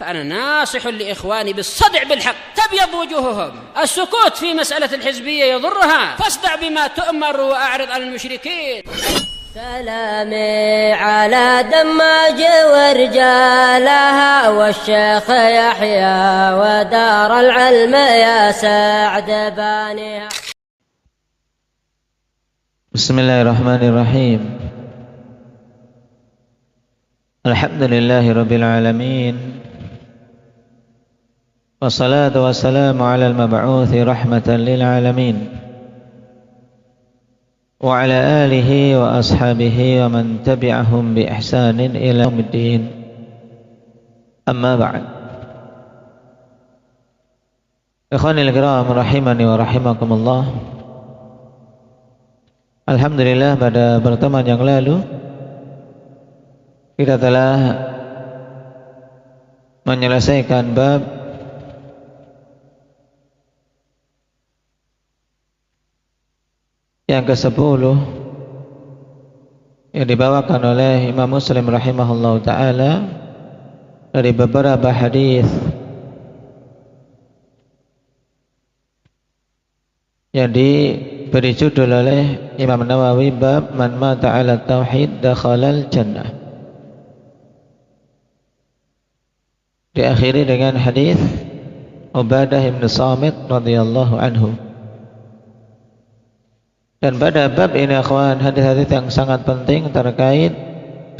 فأنا ناصح لإخواني بالصدع بالحق تبيض وجوههم. السكوت في مسألة الحزبية يضرها، فاصدع بما تؤمر وأعرض عن المشركين. سلامي على دماج ورجالها والشيخ يحيى ودار العلم يا سعد بانيها. بسم الله الرحمن الرحيم. الحمد لله رب العالمين، والصلاة والسلام على المبعوث رحمة للعالمين وعلى آله وأصحابه ومن تبعهم بإحسان إلى يوم الدين. أما بعد، إخواني الكرام rahimani wa rahimakumullah. Alhamdulillah, pada pertemuan yang lalu kita telah menyelesaikan bab yang ke-10 yang dibawakan oleh Imam Muslim rahimahullah ta'ala dari beberapa hadis yang diberi judul oleh Imam Nawawi, bab man mata ala tauhid dakhalal jannah. Diakhiri dengan hadis Ubadah bin Samit radhiyallahu anhu. Dan pada bab ini akhwan, hadis-hadis yang sangat penting terkait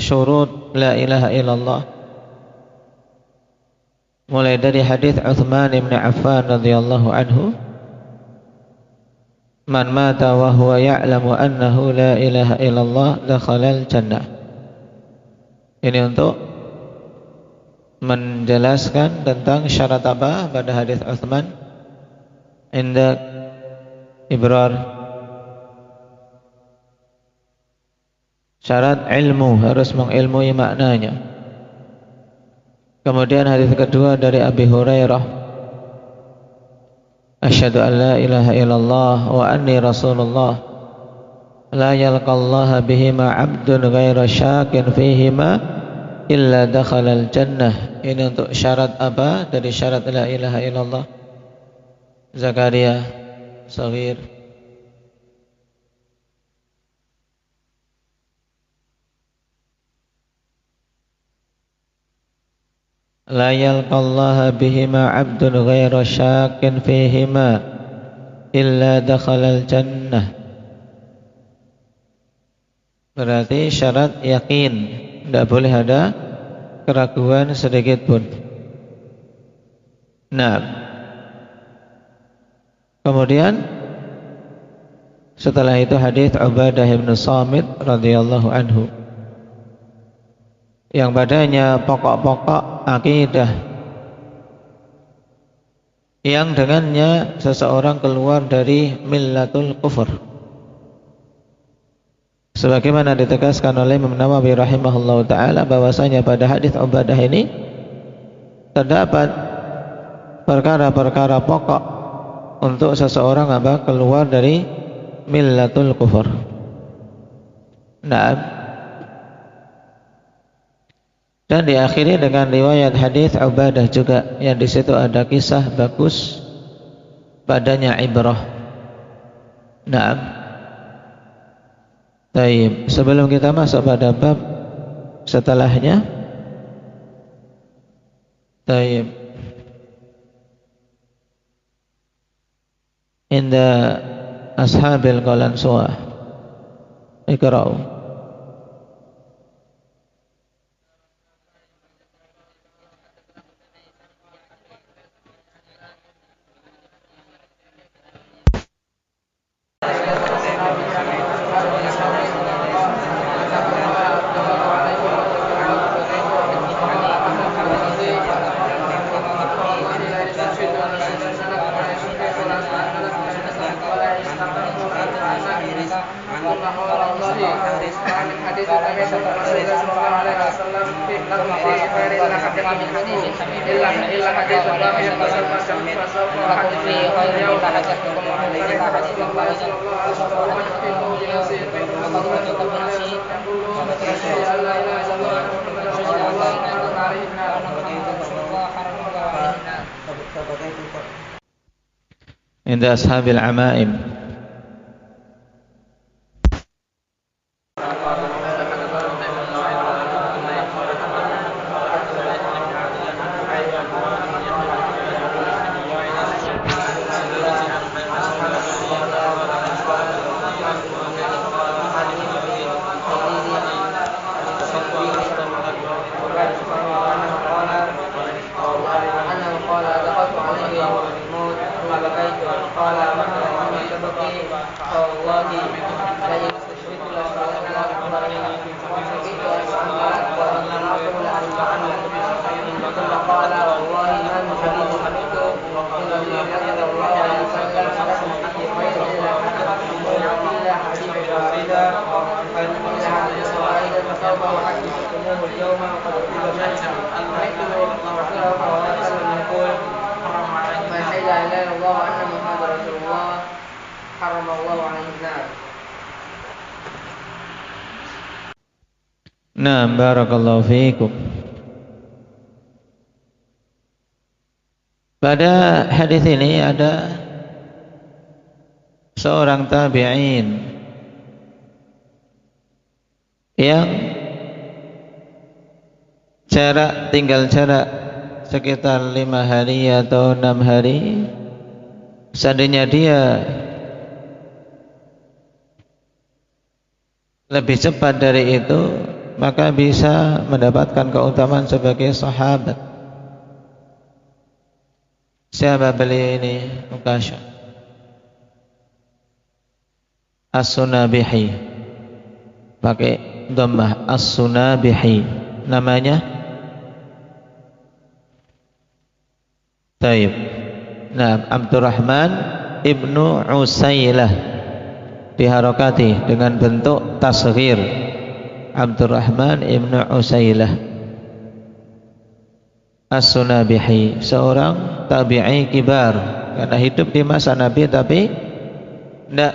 syurut la ilaha illallah. Mulai dari hadis Utsman bin Affan radhiyallahu anhu, man mata wa huwa ya'lamu annahu la ilaha illallah dakhalal jannah. Ini untuk menjelaskan tentang syarat apa pada hadis Utsman, inda ibrar, syarat ilmu, harus mengilmui maknanya. Kemudian hadis kedua dari Abi Hurairah, asyhadu an la ilaha illallah wa anni rasulullah la yalqallaha bihima abdun ghaira syakin fihima illa dakhalal jannah. Ini untuk syarat apa dari syarat la ilaha illallah? Zakaria Saghir. La yalqallaha bihima abdun ghaira syakin fihima illa dakhalal jannah. Berarti syarat yakin, tidak boleh ada keraguan sedikit pun. Nah, kemudian setelah itu hadis Ubadah bin Samit radhiyallahu anhu, yang padanya pokok-pokok akidah yang dengannya seseorang keluar dari millatul kufur, sebagaimana ditegaskan oleh Imam Nawawi rahimahullah ta'ala bahwasanya pada hadis Ubadah ini terdapat perkara-perkara pokok untuk seseorang apa keluar dari millatul kufur. Nah, dan diakhiri dengan riwayat hadis Ubadah juga yang di situ ada kisah bagus, padanya ibrah. Naam. Baik, sebelum kita masuk pada bab setelahnya, baik, inda ashabil qalansuah ikra'u. inda ashabil amaim. Nah, barakallahu fiikum. Pada hadis ini ada seorang tabi'in yang tinggal jarak sekitar 5 hari atau 6 hari. Seandainya dia lebih cepat dari itu, maka bisa mendapatkan keutamaan sebagai sahabat. Siapa beliau ini? Ukasha As-Sunabihi, pakai dhammah, As-Sunabihi namanya. Taib. Nah, Abdurrahman ibnu Usailah, diharokati dengan bentuk tasghir, Abdurrahman ibnu Usailah As-Sunabihi, seorang tabi'i kibar, karena hidup di masa Nabi tapi tidak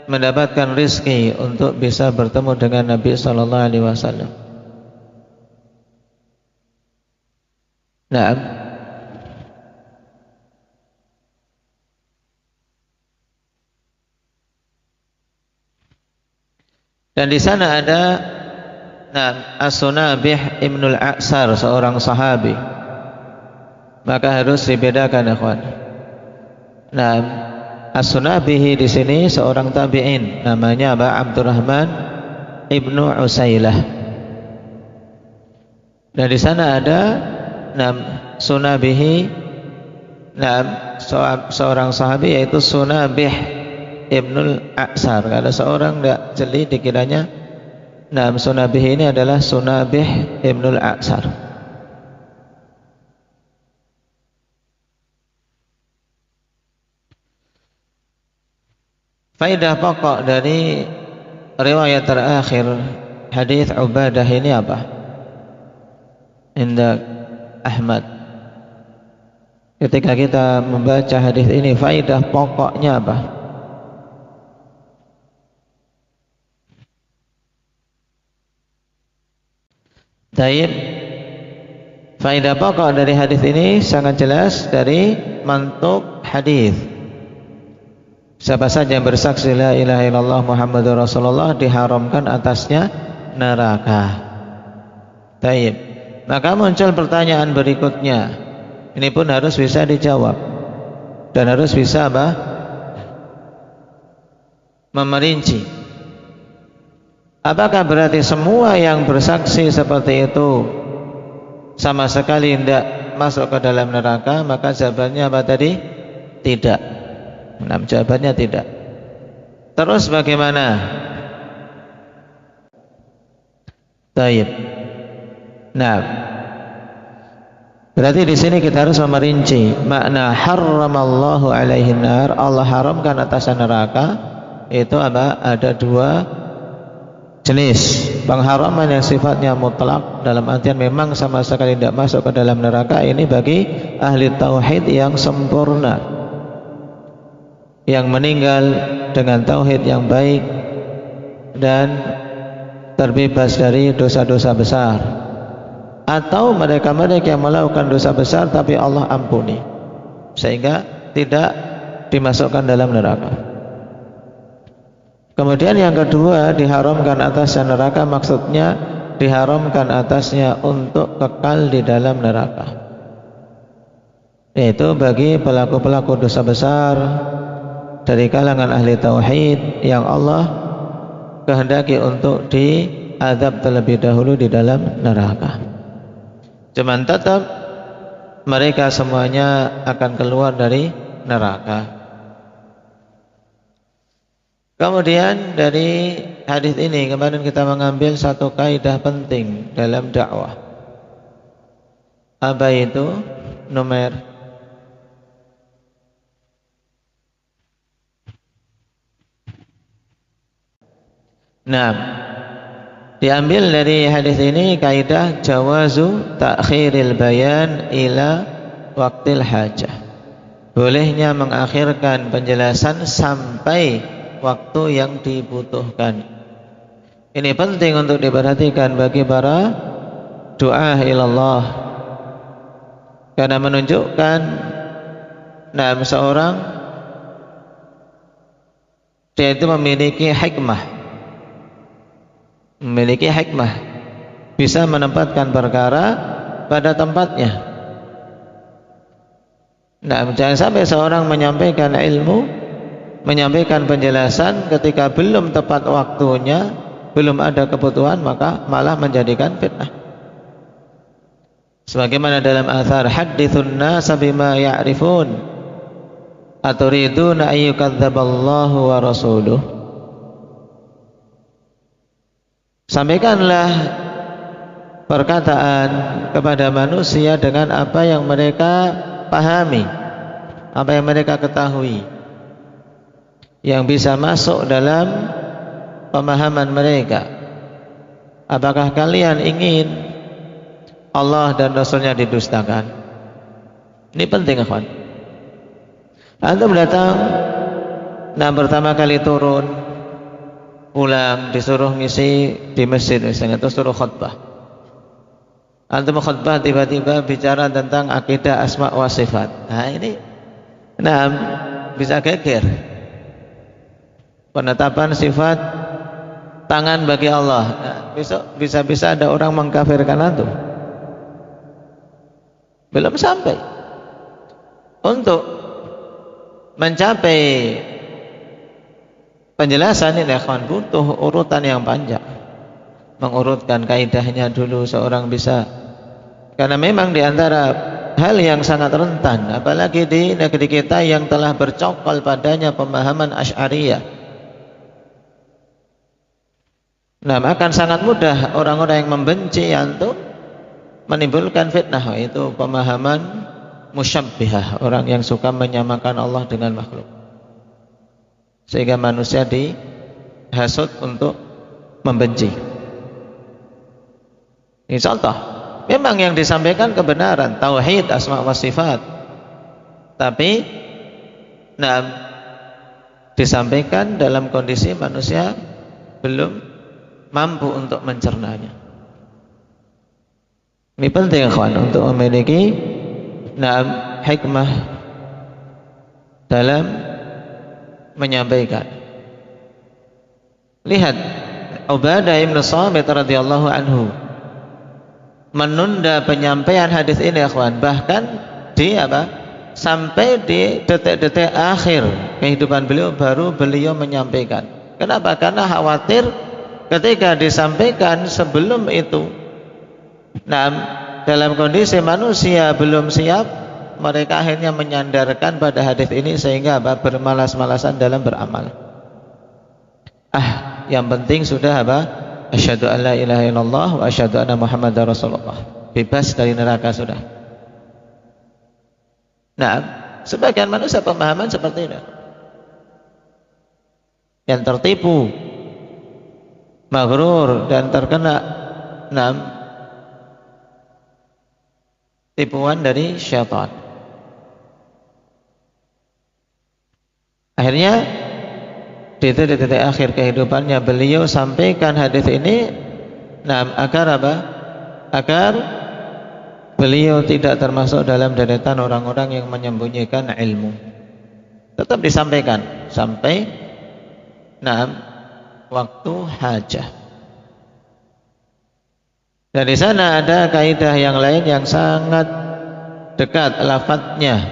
mendapatkan rizki untuk bisa bertemu dengan Nabi sallallahu alaihi wasallam. Nah, dan di sana ada As-Sunabih Ibnul A'sar, seorang sahabi. Maka harus dibedakan, ikhwan. Nah, As-Sunabihi di sini seorang tabi'in, namanya Abdurrahman Ibnu Usailah. Dan di sana ada Sunabihi, seorang sahabi, yaitu Sunabih Ibnul A'sar. Kalau seorang tidak jeli dikiranya Sunabih ini adalah Sunabih Ibnul A'sar. Faidah pokok dari riwayat terakhir hadis Ubadah ini apa? Inda Ahmad. Ketika kita membaca hadis ini, faidah pokoknya apa? Taib. Faidah pokok dari hadis ini sangat jelas dari mantuk hadis. Siapa saja yang bersaksi la ilaha illallah Muhammadur Rasulullah diharamkan atasnya neraka. Taib. Maka muncul pertanyaan berikutnya. Ini pun harus bisa dijawab dan harus bisa memerinci. Apakah berarti semua yang bersaksi seperti itu sama sekali tidak masuk ke dalam neraka? Maka jawabannya apa tadi? Tidak. Jawabannya tidak. Terus bagaimana? Taib. Nah, berarti di sini kita harus memerinci makna harramallahu alaihin nar, Allah haramkan atas neraka. Itu ada dua jenis pengharaman yang sifatnya mutlak, dalam artian memang sama sekali tidak masuk ke dalam neraka. Ini bagi ahli tauhid yang sempurna, yang meninggal dengan tauhid yang baik dan terbebas dari dosa-dosa besar. Atau mereka-mereka yang melakukan dosa besar tapi Allah ampuni, sehingga tidak dimasukkan dalam neraka. Kemudian yang kedua, diharamkan atasnya neraka, maksudnya diharamkan atasnya untuk kekal di dalam neraka, yaitu bagi pelaku-pelaku dosa besar dari kalangan ahli tauhid yang Allah kehendaki untuk diazab terlebih dahulu di dalam neraka. Cuman tetap mereka semuanya akan keluar dari neraka. Kemudian dari hadis ini kemarin kita mengambil satu kaidah penting dalam dakwah. Apa itu? Nomor diambil dari hadis ini kaidah jawazu ta'khiril bayan ila waqtil hajah. Bolehnya mengakhirkan penjelasan sampai waktu yang dibutuhkan. Ini penting untuk diperhatikan bagi para du'a ilallah, karena menunjukkan seorang dia itu memiliki hikmah, bisa menempatkan perkara pada tempatnya. Jangan sampai seorang menyampaikan ilmu, menyampaikan penjelasan ketika belum tepat waktunya, belum ada kebutuhan, maka malah menjadikan fitnah. Sebagaimana dalam athar, hadithun nasa bima ya'rifun aturiduna ayyukadzaballahu wa rasuluh. Sampaikanlah perkataan kepada manusia dengan apa yang mereka pahami, apa yang mereka ketahui, yang bisa masuk dalam pemahaman mereka. Apakah kalian ingin Allah dan Rasulnya didustakan? Ini penting, kawan. Antum datang, pertama kali turun, pulang disuruh ngisi di masjid misalnya, terus suruh khutbah. Antum khutbah tiba-tiba bicara tentang akidah asma wa sifat. Ini bisa geger. Penetapan sifat tangan bagi Allah. Besok bisa-bisa ada orang mengkafirkan antum. Belum sampai. Untuk mencapai penjelasan ini, kawan, butuh urutan yang panjang. Mengurutkan kaidahnya dulu seorang bisa. Karena memang diantara hal yang sangat rentan, apalagi di negeri kita yang telah bercokol padanya pemahaman Asy'ariyah. Akan sangat mudah orang-orang yang membenci antum menimbulkan fitnah, yaitu pemahaman musyabbihah, orang yang suka menyamakan Allah dengan makhluk, sehingga manusia dihasut untuk membenci. Ini contoh, memang yang disampaikan kebenaran, tauhid asma wa sifat, tapi disampaikan dalam kondisi manusia belum mampu untuk mencernanya. Ini penting, kawan, untuk memiliki hikmah dalam menyampaikan. Lihat Ubadah bin Samit radhiyallahu anhu menunda penyampaian hadis ini, kawan, bahkan sampai di detik-detik akhir kehidupan beliau baru beliau menyampaikan. Kenapa? Karena khawatir ketika disampaikan sebelum itu, dalam kondisi manusia belum siap, mereka akhirnya menyandarkan pada hadis ini sehingga bermalas-malasan dalam beramal. Yang penting sudah asyhadu an la ilaha illallah wa asyhadu anna muhammadar rasulullah, bebas dari neraka sudah. Sebagian manusia pemahaman seperti ini, yang tertipu, maghrur, dan terkena tipuan dari syaitan. Akhirnya di titik akhir kehidupannya beliau sampaikan hadis ini, agar agar beliau tidak termasuk dalam deretan orang-orang yang menyembunyikan ilmu. tetap disampaikan sampai waktu hajah. Dan di sana ada kaidah yang lain yang sangat dekat lafadznya.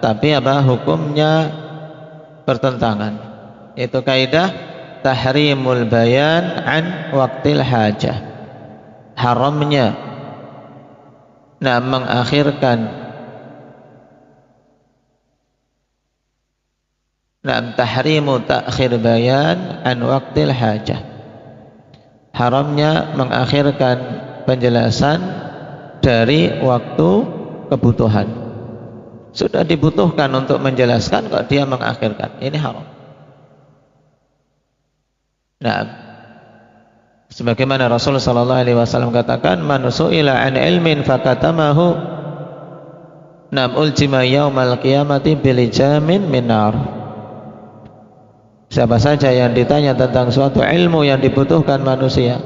Tapi hukumnya bertentangan. Itu kaidah tahrimul bayan an waqtil hajah. Haramnya mengakhirkan tahrimu ta'khir bayan an waqtil hajah. Haramnya mengakhirkan penjelasan dari waktu kebutuhan. Sudah dibutuhkan untuk menjelaskan kok dia mengakhirkan. Ini haram. Sebagaimana Rasul sallallahu alaihi wasallam katakan, "Man su'ila an ilmin fakatamahu uljima yaumal qiyamati bilijamin min nar." Siapa saja yang ditanya tentang suatu ilmu yang dibutuhkan manusia,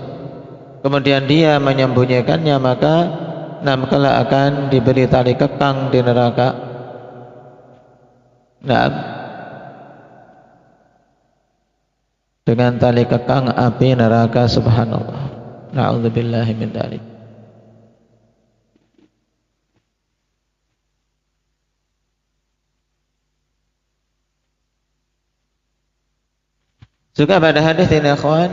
kemudian dia menyembunyikannya, maka kelak akan diberi tali kekang di neraka. Dengan tali kekang api neraka, subhanallah. Na'udzubillahi min dzalik. Juga pada hadis ini, akhwan,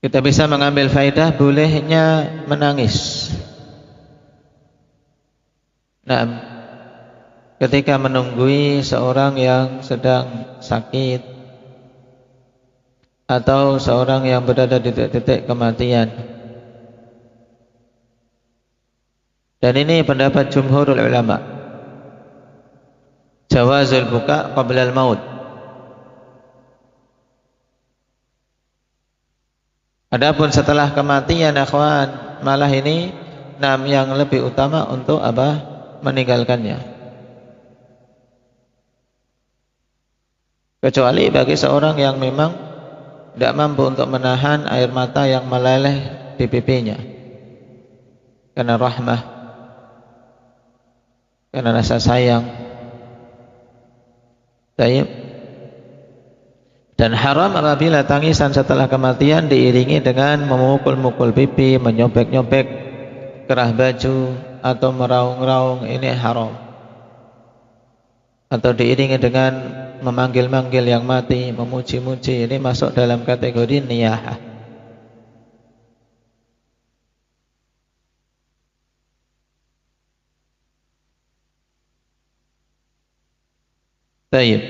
kita bisa mengambil faidah bolehnya menangis. Ketika menunggui seorang yang sedang sakit atau seorang yang berada di titik kematian. Dan ini pendapat jumhurul ulama. Jawazul buka qabla al-maut. Adapun setelah kematian, akhwan, malah ini yang lebih utama untuk meninggalkannya. Kecuali bagi seorang yang memang tidak mampu untuk menahan air mata yang meleleh di pipinya karena rahmah, karena rasa sayang. Dan haram apabila tangisan setelah kematian diiringi dengan memukul-mukul pipi, menyobek-nyobek kerah baju atau meraung-raung, ini haram. Atau diiringi dengan memanggil-manggil yang mati, memuji-muji, ini masuk dalam kategori niyahah. Baik.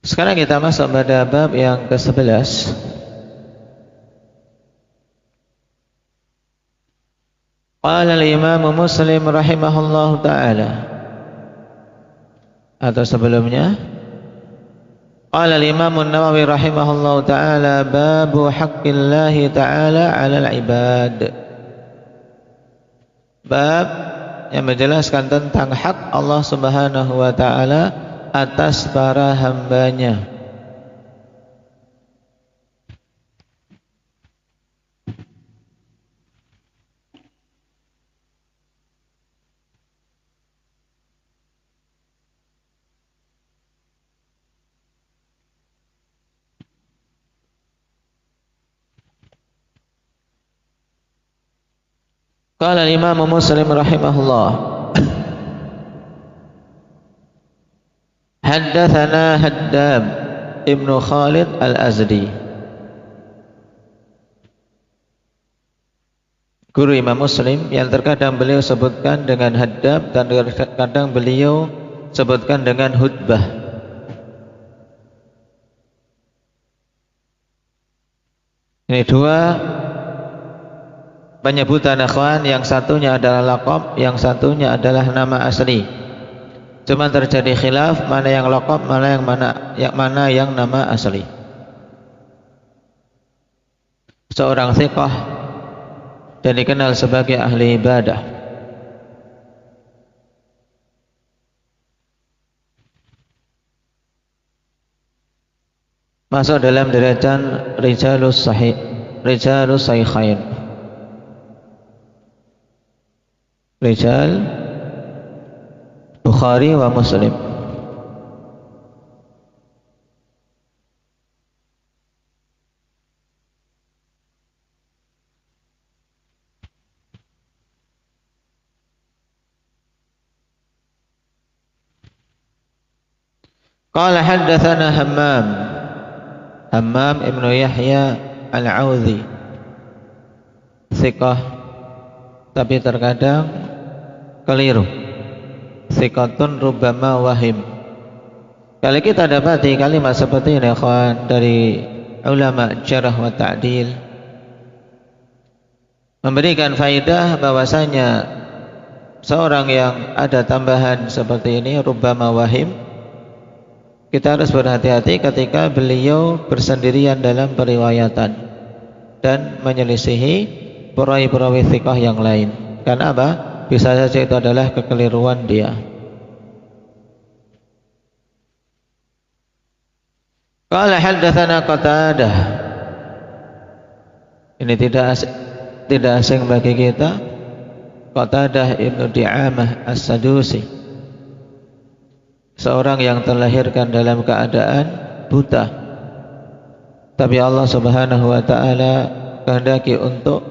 Sekarang kita masuk pada bab yang ke-11. Qala al-Imam Muslim rahimahullahu ta'ala. Atau sebelumnya, qala al-Imam Nawawi rahimahullahu ta'ala, babu haqqillahi ta'ala 'alal ibad. Bab yang menjelaskan tentang hak Allah Subhanahu wa ta'ala atas para hambanya. Qala al-Imam Muslim rahimahullah, haddatsana Haddab Ibnu Khalid Al-Azdi. Guru Imam Muslim yang terkadang beliau sebutkan dengan Haddab dan terkadang beliau sebutkan dengan Hutbah. Ini dua penyebutan, akhwan, yang satunya adalah laqab, yang satunya adalah nama asli. Cuma terjadi khilaf mana yang laqab, mana yang nama asli. Seorang thiqah dan dikenal sebagai ahli ibadah. masuk dalam derajat rijalus sahih, rijalus sahihain, rijal Bukhari wa Muslim. Qala haddatsana Hammam ibnu Yahya al-Audhi, thiqah tapi terkadang keliru, thiqatun rubbama wahim. Kalau kita dapati kalimat seperti ini ikhwan dari ulama jarh wa ta'dil, memberikan faidah bahwasanya seorang yang ada tambahan seperti ini rubbama wahim, kita harus berhati-hati ketika beliau bersendirian dalam periwayatan dan menyelisihi perawi-perawi thiqah yang lain. Karena apa? Bisa saja itu adalah kekeliruan dia. Qala haddatsana Qatadah. Ini tidak asing bagi kita. Qatadah ibnu Di'amah As-Sadusi, seorang yang terlahirkan dalam keadaan buta, tapi Allah Subhanahu wa ta'ala kehendaki untuk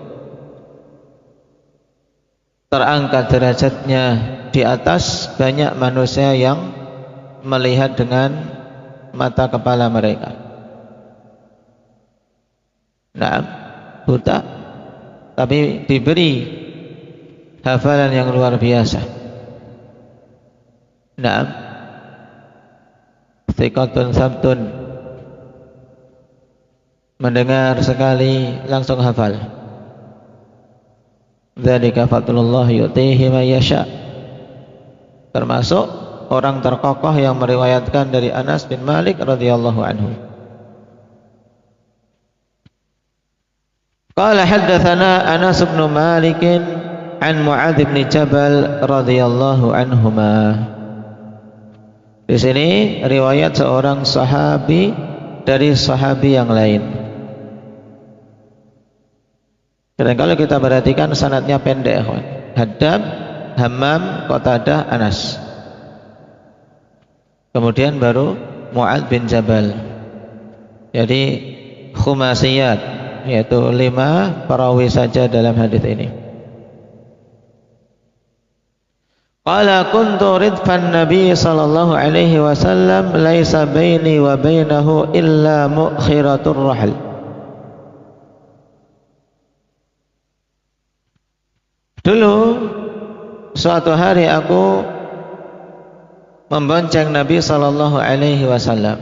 terangkat derajatnya di atas banyak manusia yang melihat dengan mata kepala mereka. Nah, buta tapi diberi hafalan yang luar biasa. Nah, thiqatun sabtun, mendengar sekali langsung hafal. Dzalika fadlullah yu'tihi man yasha. Termasuk orang terkokoh yang meriwayatkan dari Anas bin Malik radhiyallahu anhu. Qala haddatsana Anas bin Malik an Mu'adz bin Jabal radhiyallahu anhuma. Di sini riwayat seorang sahabi dari sahabi yang lain. Dan kalau kita perhatikan sanadnya pendek, Haddam, Hammam, Qatadah, Anas. Kemudian baru Mu'adz bin Jabal. Jadi khumasiyat, yaitu 5 perawi saja dalam hadis ini. Qala kuntu ridfan Nabi sallallahu alaihi wasallam laisa baini wa bainahu illa mu'khiratur rahl. Dulu suatu hari aku membonceng Nabi sallallahu alaihi wasallam.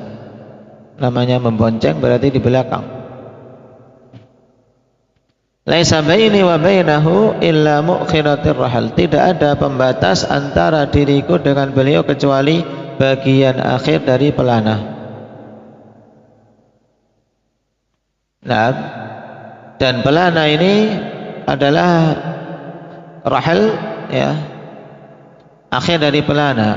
Namanya membonceng berarti di belakang. Laisa baini wa bainahu illa mu'khiratir rahal. Tidak ada pembatas antara diriku dengan beliau kecuali bagian akhir dari pelana. Nah, dan pelana ini adalah rahal, ya, akhir dari pelana.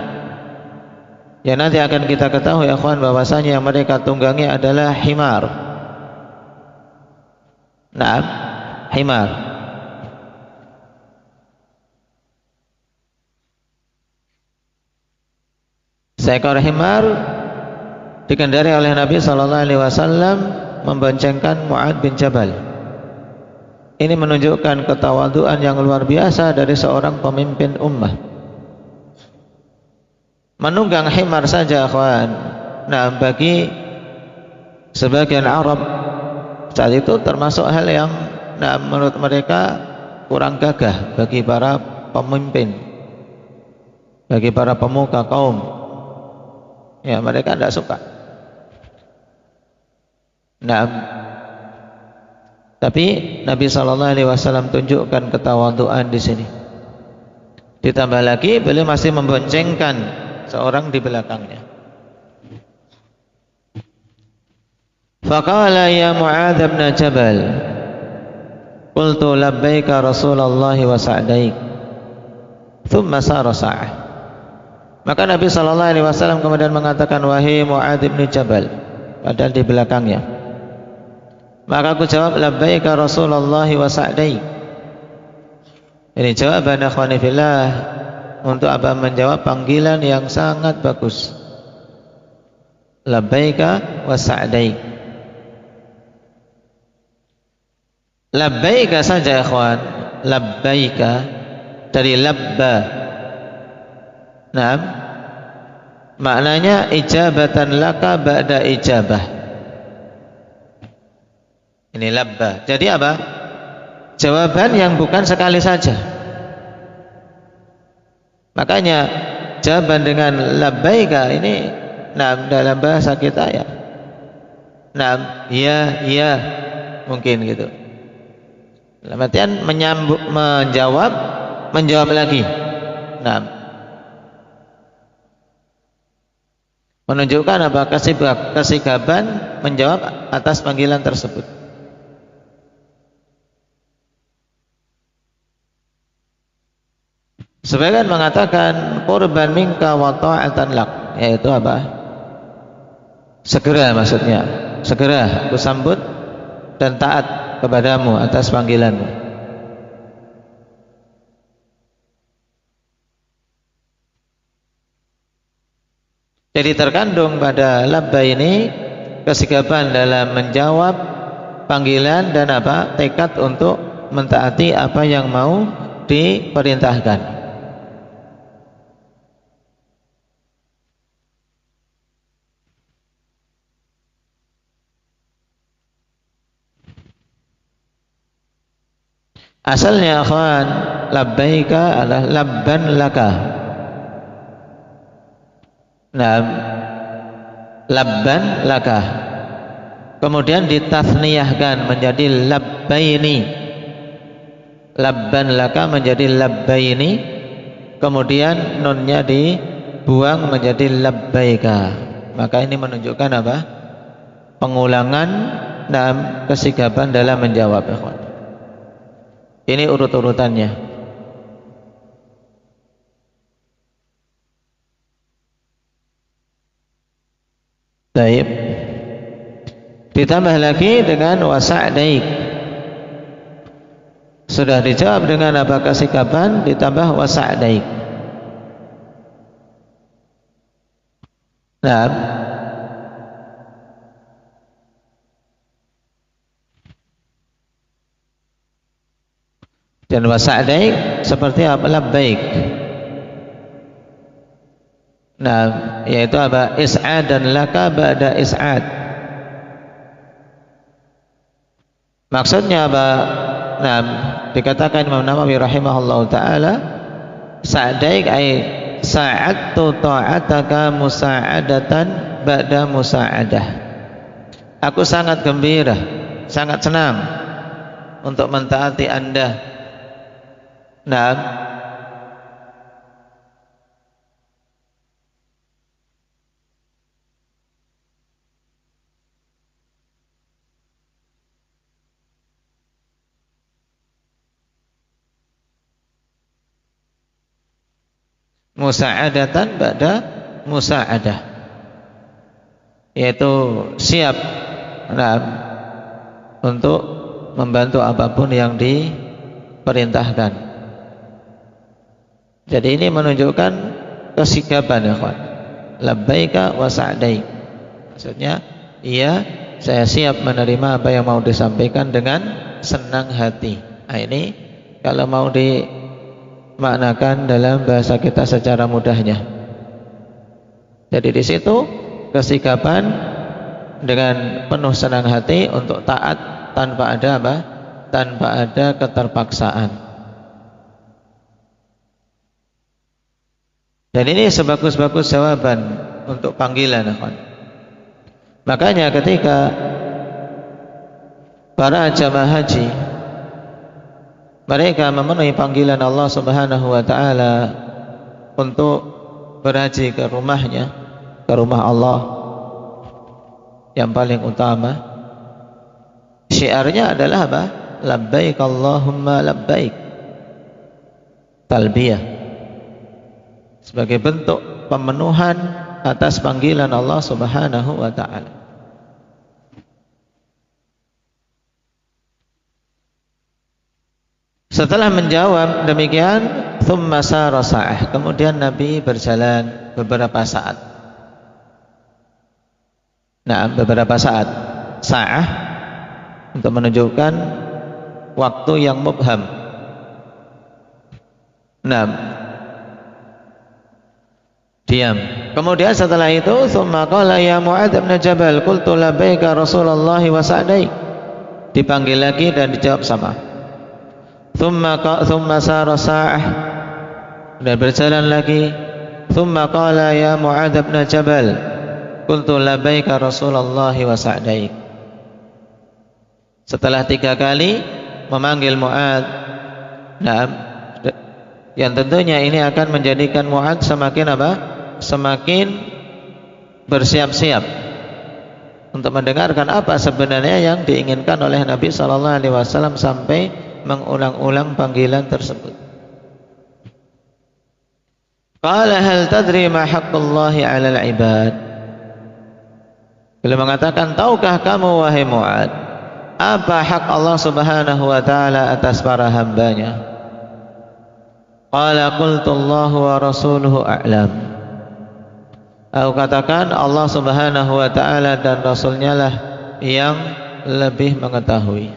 Ya, nanti akan kita ketahui ya kawan, bahwasanya yang mereka tunggangi adalah himar. Nah, himar. Seekor himar dikendari oleh Nabi sallallahu alaihi wasallam memboncengkan Mu'adz bin Jabal. Ini menunjukkan ketawaduan yang luar biasa dari seorang pemimpin ummah. Menunggang himar saja, kawan. Nah, bagi sebagian Arab saat itu termasuk hal yang menurut mereka kurang gagah bagi para pemimpin, bagi para pemuka kaum. Ya, mereka tidak suka. Nah, tapi Nabi sallallahu alaihi wasallam tunjukkan ketawaduan di sini. Ditambah lagi beliau masih memboncengkan seorang di belakangnya. Faqala ya Mu'adz bin Jabal, qultu labbaika Rasulullah wa sa'daik. Thumma sara sa'ah. Maka Nabi sallallahu alaihi wasallam kemudian mengatakan, wahai Mu'adz bin Jabal, padahal di belakangnya. Maka aku jawab, labbaika Rasulullah wa sa'dai. Ini jawaban akhwani fillah untuk apa? Menjawab panggilan yang sangat bagus. Labbaika wa sa'dai. Labbaika saja ikhwan, labbaika dari labba. Naam, maknanya ijabatan laka ba'da ijabah. Ini labba. Jadi apa? Jawaban yang bukan sekali saja. Makanya jawaban dengan labbaika ini, nah, dalam bahasa kita ya, nah, ya, mungkin gitu. Dalam artian menjawab lagi. Nah, menunjukkan apa? Kesigapan menjawab atas panggilan tersebut. Sebagian mengatakan qurban minka wa ta'atan lak, yaitu apa? Segera, maksudnya segera aku sambut dan taat kepadamu atas panggilanmu. Jadi terkandung pada labba ini kesigapan dalam menjawab panggilan dan apa? Tekad untuk mentaati apa yang mau diperintahkan. Asalnya akhwan, labbaika adalah labban laka. Nah, labban laka. Kemudian ditasniyahkan menjadi labbaini. Labban laka menjadi labbaini. Kemudian nunnya dibuang menjadi labbaika. Maka ini menunjukkan apa? Pengulangan dan kesigapan dalam menjawab, akhwan. Ini urut-urutannya. Baik. Ditambah lagi dengan wasa'daik. Sudah dijawab dengan apa? Kesikapan, ditambah wasa'daik. Nah, dan wasa'daik seperti apa? Labbaik. Nah, yaitu apa? Is'adan laka ba'da is'ad. Maksudnya apa? Nah, dikatakan Imam Nawawi rahimahullahu ta'ala, sa'daik ay sa'adtu ta'ataka musa'adatan ba'da musa'adah. Aku sangat gembira, sangat senang untuk mentaati Anda. Nah, musa'adatan ba'da musa'adah, yaitu siap untuk membantu apapun yang diperintahkan. Jadi ini menunjukkan kesigapan, ya kawan. Labbaika wa sa'daik. Maksudnya, iya, saya siap menerima apa yang mau disampaikan dengan senang hati. Nah, ini kalau mau dimaknakan dalam bahasa kita secara mudahnya. Jadi di situ kesigapan dengan penuh senang hati untuk taat tanpa ada apa? Tanpa ada keterpaksaan. Dan ini sebagus-bagus jawaban untuk panggilan, akhwan. Makanya ketika para jamaah haji mereka memenuhi panggilan Allah Subhanahu wa taala untuk berhaji ke rumahnya, ke rumah Allah yang paling utama, syiarnya adalah apa? Labbaik Allahumma labbaik. Talbiyah. Sebagai bentuk pemenuhan atas panggilan Allah Subhanahu wa ta'ala. Setelah menjawab demikian, thumma sara sa'ah, kemudian Nabi berjalan beberapa saat. Nah, beberapa saat. Sa'ah untuk menunjukkan waktu yang mubham. Nah, diam. Kemudian setelah itu, thumma qala ya Mu'adz bin Jabal, qultu labbaika Rasulullah wa sa'daik. Dipanggil lagi dan dijawab sama. Thumma sara sa'ah, dan berjalan lagi. Thumma qala ya Mu'adz bin Jabal, qultu labbaika Rasulullah wa sa'daik. Setelah 3 kali memanggil Mu'adz, nah, yang tentunya ini akan menjadikan Mu'adz semakin apa? Semakin bersiap-siap untuk mendengarkan apa sebenarnya yang diinginkan oleh Nabi SAW sampai mengulang-ulang panggilan tersebut. Qala hal tadri ma haqqullahi 'alal 'ibad? Beliau mengatakan, tahukah kamu wahai Mu'adz, apa hak Allah Subhanahu wa taala atas para hambanya? Qala qultu Allahu wa rasuluhu a'lam. Aku katakan Allah Subhanahu wa taala dan Rasulnya lah yang lebih mengetahui.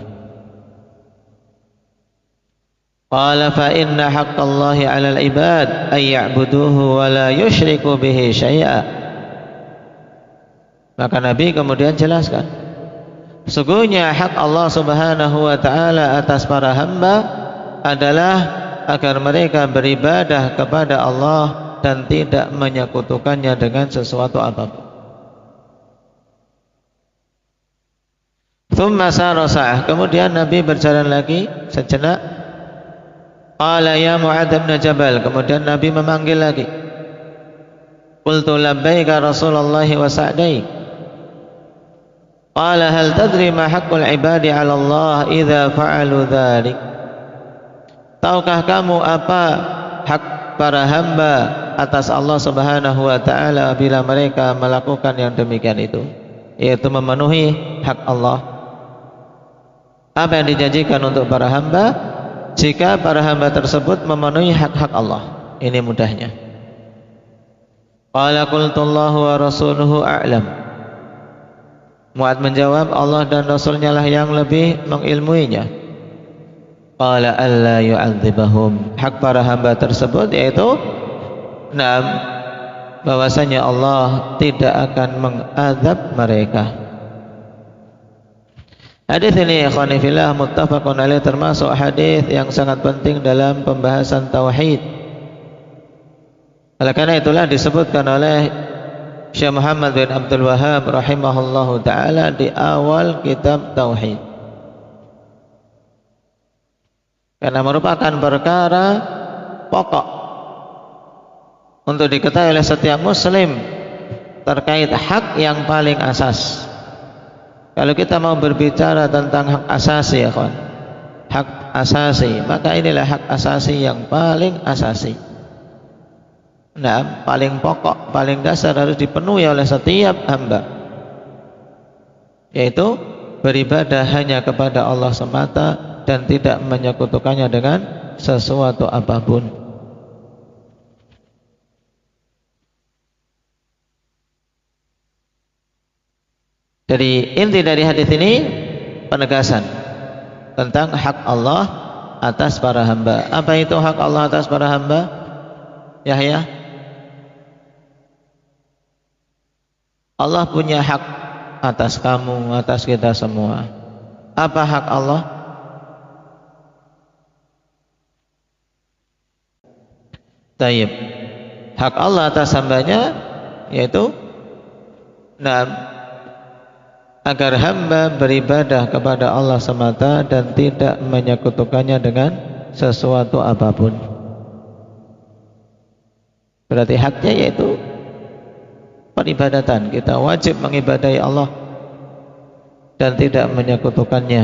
Qala fa inna haqqallahi 'alal ibad ay ya'buduhu wa la yusyriku bihi syai'a. Maka Nabi kemudian jelaskan, sesungguhnya hak Allah Subhanahu wa taala atas para hamba adalah agar mereka beribadah kepada Allah dan tidak menyekutukannya dengan sesuatu apapun. Thumma sara sa'ah, kemudian Nabi berjalan lagi sejenak. Qala ya Mu'adz bin Jabal, kemudian Nabi memanggil lagi. Qultu labbaika Rasulullah wa sa'daik. Qala hal tadri ma haqqul ibadi 'ala Allah idza fa'alu dzalik? Tahukah kamu apa hak para hamba atas Allah Subhanahu wa taala bila mereka melakukan yang demikian itu, yaitu memenuhi hak Allah? Apa yang dijanjikan untuk para hamba jika para hamba tersebut memenuhi hak-hak Allah? Ini mudahnya. Qala qultu Allahu wa rasuluhu a'lam. Mu'adz menjawab, Allah dan Rasulnya lah yang lebih mengilmuinya. Qala alla yu'adzibahum, hak para hamba tersebut yaitu bahwasanya Allah tidak akan mengazab mereka. Hadis ini ikhwani fillah muttafaqun alaih, termasuk hadis yang sangat penting dalam pembahasan tauhid. Oleh karena itulah disebutkan oleh Syekh Muhammad bin Abdul Wahhab rahimahullahu taala di awal kitab tauhid. Karena merupakan perkara pokok untuk diketahui oleh setiap muslim terkait hak yang paling asas. Kalau kita mau berbicara tentang hak asasi, ya kawan, hak asasi, maka inilah hak asasi yang paling asasi. Nah, paling pokok, paling dasar harus dipenuhi oleh setiap hamba, yaitu beribadah hanya kepada Allah semata dan tidak menyekutukannya dengan sesuatu apapun. Jadi inti dari hadis ini penegasan tentang hak Allah atas para hamba. Apa itu hak Allah atas para hamba? Yahya? Allah punya hak atas kamu, atas kita semua. Apa hak Allah? Taib. Hak Allah atas hambanya yaitu agar hamba beribadah kepada Allah semata dan tidak menyekutukannya dengan sesuatu apapun. Berarti haknya yaitu peribadatan. Kita wajib mengibadahi Allah dan tidak menyekutukannya.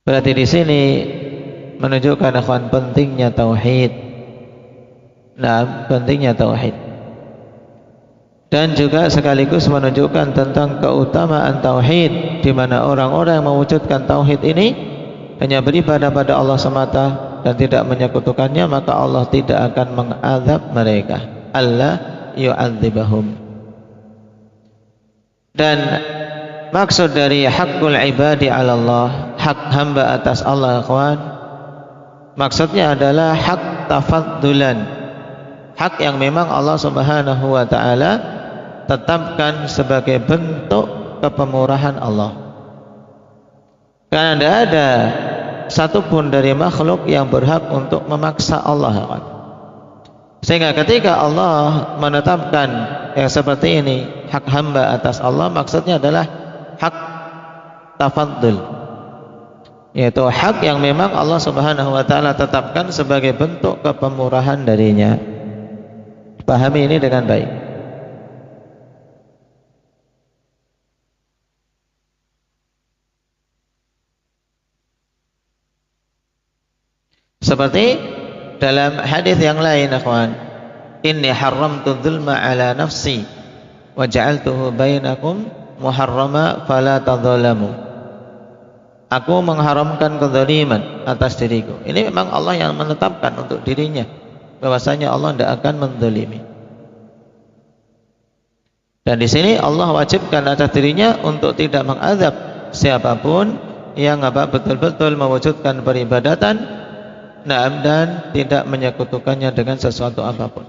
Berarti di sini menunjukkan akhwan pentingnya tauhid. Pentingnya tauhid. dan juga sekaligus menunjukkan tentang keutamaan tauhid, di mana orang-orang yang mewujudkan tauhid ini hanya beribadah pada Allah semata dan tidak menyekutukannya, maka Allah tidak akan mengazab mereka. Allah yu'adzibahum. Dan maksud dari haqqul ibadi 'ala Allah, hak hamba atas Allah, ikhwan, maksudnya adalah hak tafaddulan, hak yang memang Allah Subhanahu wa taala tetapkan sebagai bentuk kepemurahan Allah. Karena tidak ada satupun dari makhluk yang berhak untuk memaksa Allah. Sehingga ketika Allah menetapkan yang seperti ini, hak hamba atas Allah, maksudnya adalah hak tafaddul, yaitu hak yang memang Allah Subhanahu wa taala tetapkan sebagai bentuk kepemurahan darinya. Pahami ini dengan baik. Seperti dalam hadis yang lain, ikhwan, inni haramtu dzulma ala nafsi wa ja'altuhu bainakum muharrama fala tadzalamu. Aku mengharamkan kezaliman atas diriku. Ini memang Allah yang menetapkan untuk dirinya bahwasanya Allah tidak akan menzalimi. Dan di sini Allah wajibkan atas dirinya untuk tidak mengazab siapapun yang betul-betul mewujudkan peribadatan dan tidak menyekutukannya dengan sesuatu apapun.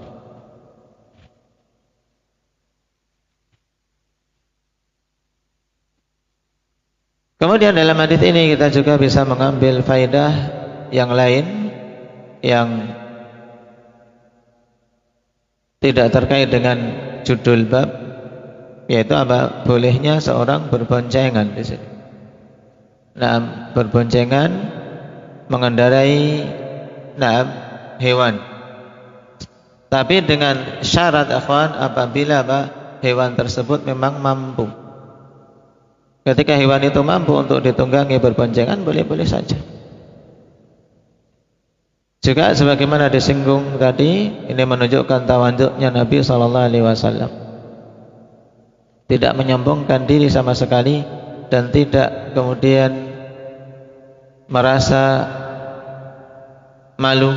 Kemudian dalam hadis ini kita juga bisa mengambil faedah yang lain yang tidak terkait dengan judul bab, yaitu apa? Bolehnya seorang berboncengan di sini. Nah, berboncengan mengendarai hewan, tapi dengan syarat, akhwan, apabila hewan tersebut memang mampu. Ketika hewan itu mampu untuk ditunggangi berboncengan, boleh-boleh saja. Juga sebagaimana disinggung tadi, ini menunjukkan tawadhu'nya Nabi SAW, tidak menyombongkan diri sama sekali dan tidak kemudian merasa malu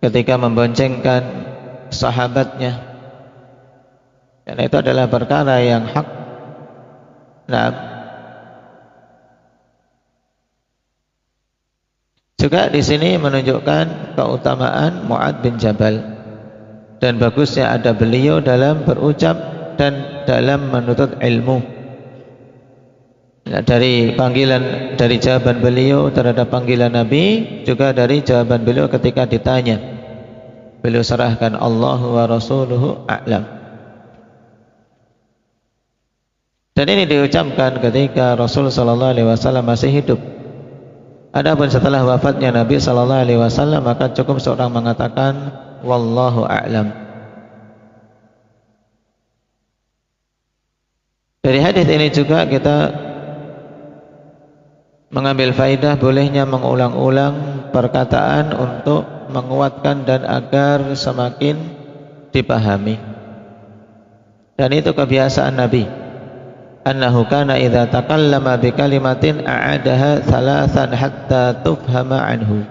ketika memboncengkan sahabatnya, karena itu adalah perkara yang hak. Juga di sini menunjukkan keutamaan Mu'adz bin Jabal dan bagusnya ada beliau dalam berucap dan dalam menuntut ilmu. Dari panggilan, dari jawaban beliau terhadap panggilan Nabi, juga dari jawaban beliau ketika ditanya, beliau serahkan Allahu wa rasuluhu a'lam. Dan ini diucapkan ketika Rasul sallallahu alaihi wasallam masih hidup. Adapun setelah wafatnya Nabi sallallahu alaihi wasallam, maka cukup seorang mengatakan wallahu a'lam. Dari hadis ini juga kita mengambil faidah bolehnya mengulang-ulang perkataan untuk menguatkan dan agar semakin dipahami. Dan itu kebiasaan Nabi. Annahu kana idza takallama bi kalimatin a'adaha thalathan hatta tufhama anhu.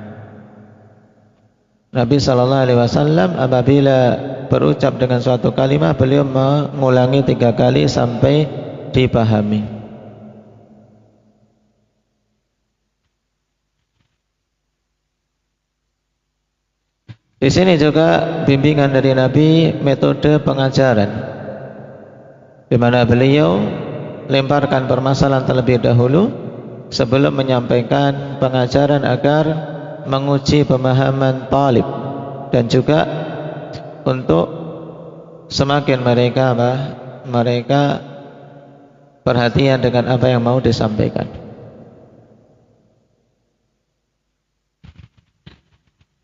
Nabi sallallahu alaihi wasallam apabila berucap dengan suatu kalimat, beliau mengulangi 3 kali sampai dipahami. Di sini juga bimbingan dari Nabi metode pengajaran, di mana beliau lemparkan permasalahan terlebih dahulu sebelum menyampaikan pengajaran agar menguji pemahaman talib, dan juga untuk semakin mereka perhatian dengan apa yang mau disampaikan.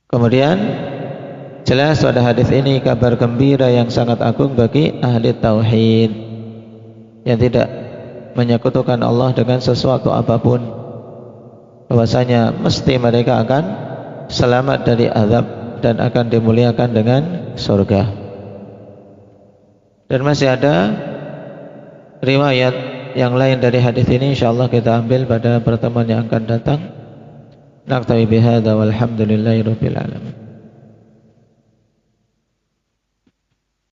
Kemudian jelas pada hadis ini kabar gembira yang sangat agung bagi ahli tauhid yang tidak menyekutukan Allah dengan sesuatu apapun, bahwasanya mesti mereka akan selamat dari azab dan akan dimuliakan dengan surga. Dan masih ada riwayat yang lain dari hadis ini, insyaallah kita ambil pada pertemuan yang akan datang. Naktabi bihadza walhamdulillahi rabbil alamin.